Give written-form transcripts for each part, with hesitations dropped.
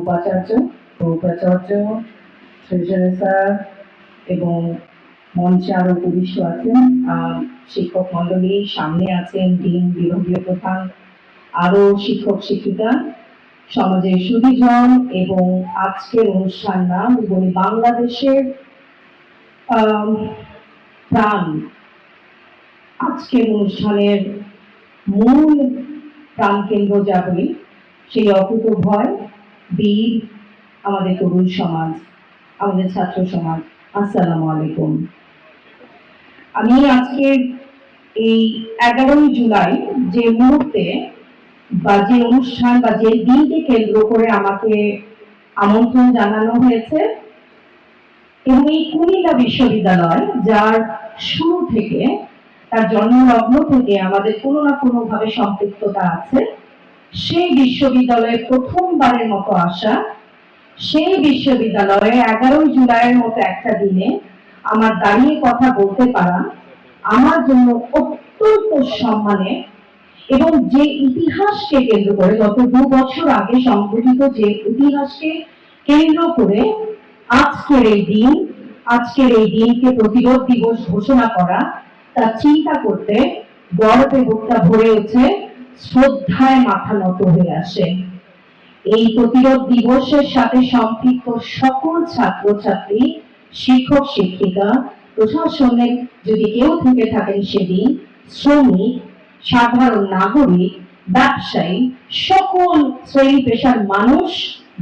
উপাচার্য উপাচার্য treasurer sir এবং মঞ্চে আরো উপবিষ্ট আছেন শিক্ষক মন্ডলী, সামনে আছেন ডিন, বিভাগীয় প্রধান, আরো শিক্ষক শিক্ষিকা, সমাজের সুধীজন এবং আজকের অনুষ্ঠান নাম বলি বাংলাদেশের প্রাণ। আজকের অনুষ্ঠানের মূল প্রাণকেন্দ্র যা বলি সেই অকুতোভয় বীর আমাদের তরুণ সমাজ, আমাদের ছাত্র সমাজ। আসসালামু আলাইকুম। আমি আজকে এই 11 জুলাই যে মুহূর্তে বা যে অনুষ্ঠান বা যে দিনকে কেন্দ্র করে আমাকে আমন্ত্রণ জানানো হয়েছে এবং এই কুমিল্লা বিশ্ববিদ্যালয় যার শুরু থেকে তার জন্মলগ্ন থেকে আমাদের কোনো না কোনো ভাবে সম্পৃক্ততা আছে, সেই বিশ্ববিদ্যালয়ে প্রথমবারের মতো আসা, সেই বিশ্ববিদ্যালয়ে 11 জুলাইয়ের মতো একটা দিনে আমার দাঁড়িয়ে কথা বলতে পারা আমার জন্য অত্যন্ত সম্মানের এবং যে ইতিহাসকে কেন্দ্র করে গত 2 বছর আগে সংগঠিত যে ইতিহাসকে কেন্দ্র করে আজকের এই দিনকে প্রতিরোধ দিবস ঘোষণা করা, তা চিন্তা করতে গর্বে বুকটা ভরে ওঠে, শ্রদ্ধায় মাথা নত হয়ে আসে। এই প্রতিরোধ দিবসের সাথে সম্পৃক্ত সকল ছাত্রছাত্রী, শিক্ষক শিক্ষিকা, প্রশাসনের যদি কেউ থেকে থাকেন সেদিন, শ্রমিক, সাধারণ নাগরিক, ব্যবসায়ী, সকল শ্রেণী পেশার মানুষ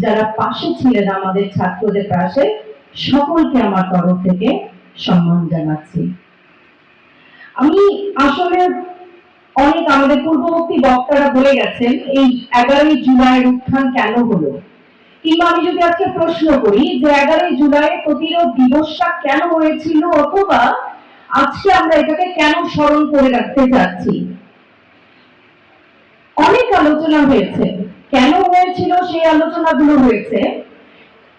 যারা পাশে ছিলেন আমাদের ছাত্রদের পাশে, সকলকে আমার তরফ থেকে সম্মান জানাচ্ছি। আমি আসলে অনেক আমাদের পূর্ববর্তী বক্তারা বলে গেছেন এই 11 জুলাইয়ের উত্থান কেন হলো, কিংবা আমি যদি আজকে প্রশ্ন করি যে 11 জুলাই প্রতিরোধ দিবসটা কেন হয়েছিল, অথবা আজকে আমরা এটাকে কেন স্মরণ করে রাখতে চাচ্ছি। অনেক আলোচনা হয়েছে, কেন হয়েছিল সেই আলোচনাগুলো হয়েছে।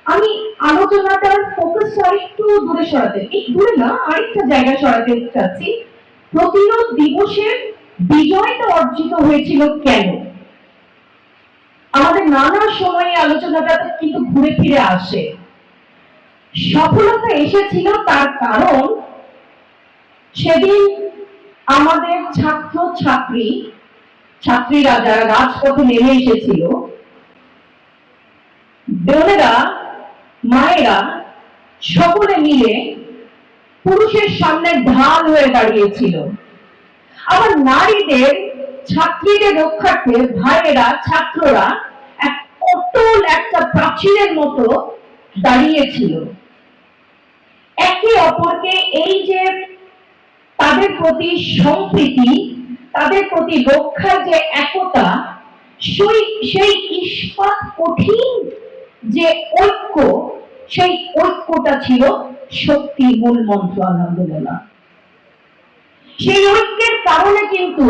আমি আলোচনাটার ফোকাসটা আরেকটু দূরে সরাতে, দূরে না আরেকটা জায়গায় সরাতে চাচ্ছি। প্রতিরোধ দিবসের বিজয়টা অর্জিত হয়েছিল কেন? আমাদের নানা সময়ে আলোচনাটা কিন্তু ঘুরে ফিরে আসে। সফলতা এসেছিল তার কারণ সেদিন আমাদের ছাত্র ছাত্রীরা যারা রাজপথে নেমে এসেছিল, বোনেরা, মায়েরা সকলে মিলে পুরুষের সামনে ঢাল হয়ে দাঁড়িয়েছিল। আবার নারীদের, ছাত্রীদের রক্ষার্থে ভাইয়েরা, ছাত্ররা এক অটল একটা প্রাচীরের মতো দাঁড়িয়েছিল। একে অপরকে এই যে তাদের প্রতি সম্প্রীতি, তাদের প্রতি রক্ষার যে একতা, সেই ইস্পাত কঠিন যে ঐক্য, সেই ঐক্যটা ছিল শক্তির মূল মন্ত্র। আলহামদুলিল্লাহ, সেই ঐক্যের কারণে কিন্তু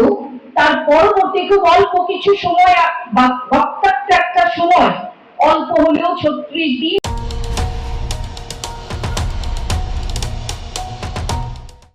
তার পরবর্তী খুব অল্প কিছু সময় বা একটা সময়, অল্প হলেও 36 দিন